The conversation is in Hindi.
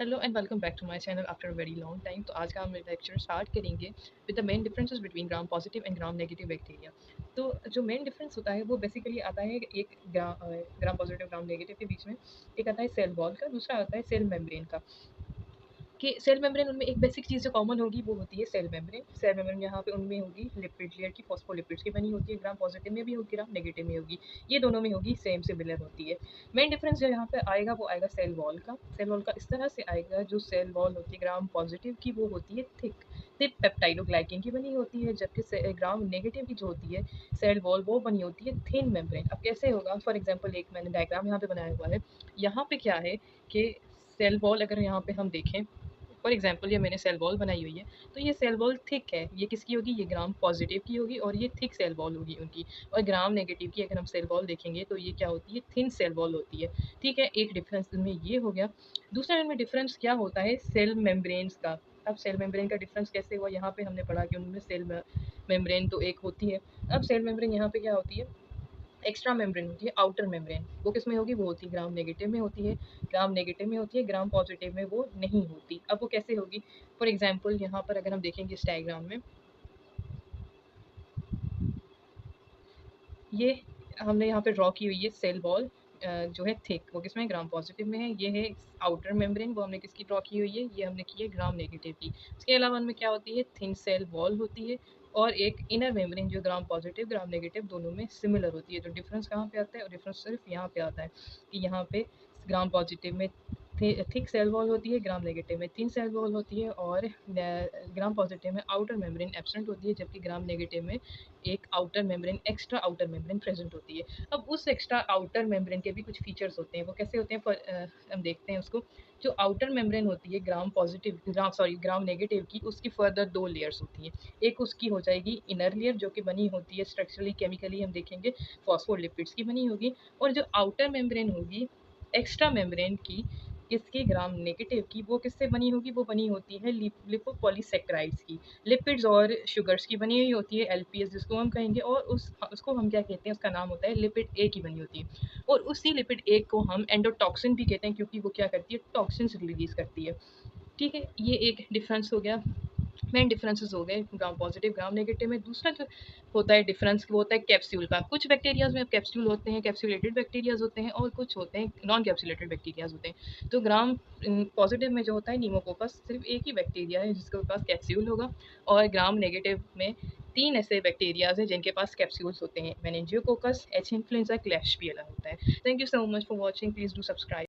Hello and welcome back to my channel after a very long time. तो आज का हम लेक्चर स्टार्ट करेंगे with the main differences between gram positive and gram negative bacteria. तो जो मेन डिफरेंस होता है वो बेसिकली आता है एक ग्राम पॉजिटिव ग्राम नेगेटिव के बीच में। एक आता है सेल वॉल का, दूसरा आता है सेल मेम्ब्रेन का। कि सेल मेम्ब्रेन उनमें एक बेसिक चीज़ जो कॉमन होगी वो होती है सेल मेम्ब्रेन। सेल मेम्ब्रेन यहाँ पे उनमें होगी लिपिड लेयर की, फॉस्फोलिपिड्स की बनी होती है। ग्राम पॉजिटिव में भी होगी, ग्राम नेगेटिव में होगी। ये दोनों में होगी, सेम सिमिलर होती है। मेन डिफरेंस जो यहाँ पे आएगा वो आएगा सेल वॉल का। सेल वॉल का इस तरह से आएगा, जो सेल वॉल होती है ग्राम पॉजिटिव की वो होती है थिक थिक पेप्टाइडोग्लाइकेन की बनी होती है, जबकि ग्राम नेगेटिव की जो होती है सेल वॉल वो बनी होती है थिन मेम्ब्रेन। अब कैसे होगा, फॉर एग्जाम्पल एक मैंने डायग्राम यहाँ पे बनाया हुआ है। यहाँ पे क्या है कि सेल वॉल अगर यहाँ पे हम देखें, फॉर एग्जाम्पल ये मैंने सेल वॉल बनाई हुई है, तो ये सेल वॉल थिक है। ये किसकी होगी, ये ग्राम पॉजिटिव की होगी और ये थिक सेल वॉल होगी उनकी। और ग्राम नेगेटिव की अगर हम सेल वॉल देखेंगे तो ये क्या होती है, थिन सेल वॉल होती है। ठीक है, एक डिफरेंस इनमें ये हो गया। दूसरा इनमें डिफरेंस क्या होता है सेल मेम्ब्रेन्स का। अब सेल मेम्ब्रेन का डिफरेंस कैसे हुआ, यहाँ पे हमने पढ़ा कि उनमें सेल मेम्ब्रेन तो एक होती है। अब सेल मेम्ब्रेन यहाँ पे क्या होती है, एक्स्ट्रा मेम्ब्रेन होती है, आउटर मेम्ब्रेन। वो किस में होगी, वो होती है ग्राम नेगेटिव में होती है। ग्राम नेगेटिव में होती है, ग्राम पॉजिटिव में वो नहीं होती। अब वो कैसे होगी, फॉर एग्जाम्पल यहाँ पर अगर हम देखेंगे इस डायग्राम में, ये हमने यहाँ पे ड्रॉ की हुई है सेल वॉल जो है थिक, वो किसमें, ग्राम पॉजिटिव में है। ये है आउटर मेम्ब्रेन, वो हमने किसकी ड्रॉ की हुई है, ये हमने की है ग्राम नेगेटिव की। उसके अलावा उनमें क्या होती है, थिन सेल वॉल होती है और एक इनर मेम्ब्रेन जो ग्राम पॉजिटिव ग्राम नेगेटिव दोनों में सिमिलर होती है। तो डिफरेंस कहाँ पे आता है, और डिफरेंस सिर्फ यहाँ पे आता है कि यहाँ पे ग्राम पॉजिटिव में थिक सेल वॉल होती है, ग्राम नेगेटिव में थिन सेल वॉल होती है, और ग्राम पॉजिटिव में आउटर मेम्ब्रेन एब्सेंट होती है, जबकि ग्राम नेगेटिव में एक outer membrane, extra outer membrane present होती है। अब उस एक्स्ट्रा आउटर मेम्ब्रेन के भी कुछ फीचर्स होते हैं, वो कैसे होते हैं, हम देखते हैं उसको। जो आउटर मेम्ब्रेन होती है ग्राम पॉजिटिव ग्राम नेगेटिव की, उसकी फर्दर दो लेयर्स होती हैं। एक उसकी हो जाएगी इनर लेयर, जो कि बनी होती है स्ट्रक्चरली केमिकली हम देखेंगे फॉस्फोलिपिड्स की बनी होगी। और जो आउटर मेम्ब्रेन होगी एक्स्ट्रा मेम्ब्रेन की, किसकी, ग्राम नेगेटिव की, वो किससे बनी होगी, वो बनी होती है लिपोपॉलीसेक्राइड्स की, लिपिड्स और शुगर्स की बनी हुई होती है, एलपीएस जिसको हम कहेंगे। और उसको हम क्या कहते हैं, उसका नाम होता है लिपिड ए की बनी होती है। और उसी लिपिड ए को हम एंडोटॉक्सिन भी कहते हैं, क्योंकि वो क्या करती है, टॉक्सिन्स रिलीज करती है। ठीक है, ये एक डिफरेंस हो गया। मेन डिफरेंसेस हो गए ग्राम पॉजिटिव ग्राम नेगेटिव में। दूसरा जो होता है डिफरेंस, वो होता है कैप्सूल का। कुछ बैक्टीरियाज में कैप्सूल होते हैं, कैप्सुलेटेड बैक्टीरियाज होते हैं, और कुछ होते हैं नॉन कैप्सुलेटेड बैक्टीरियाज होते हैं। तो ग्राम पॉजिटिव में जो होता है नीमोकोकस, सिर्फ एक ही बैक्टीरिया है जिसके पास कैप्सूल होगा। और ग्राम नेगेटिव में तीन ऐसे बैक्टीरियाज हैं जिनके पास कैप्सूल्स होते हैं, मेनिंजियोकोकस, एच इन्फ्लुएंजा, क्लैश भी अलग होता है। Thank you so much for watching, please do subscribe.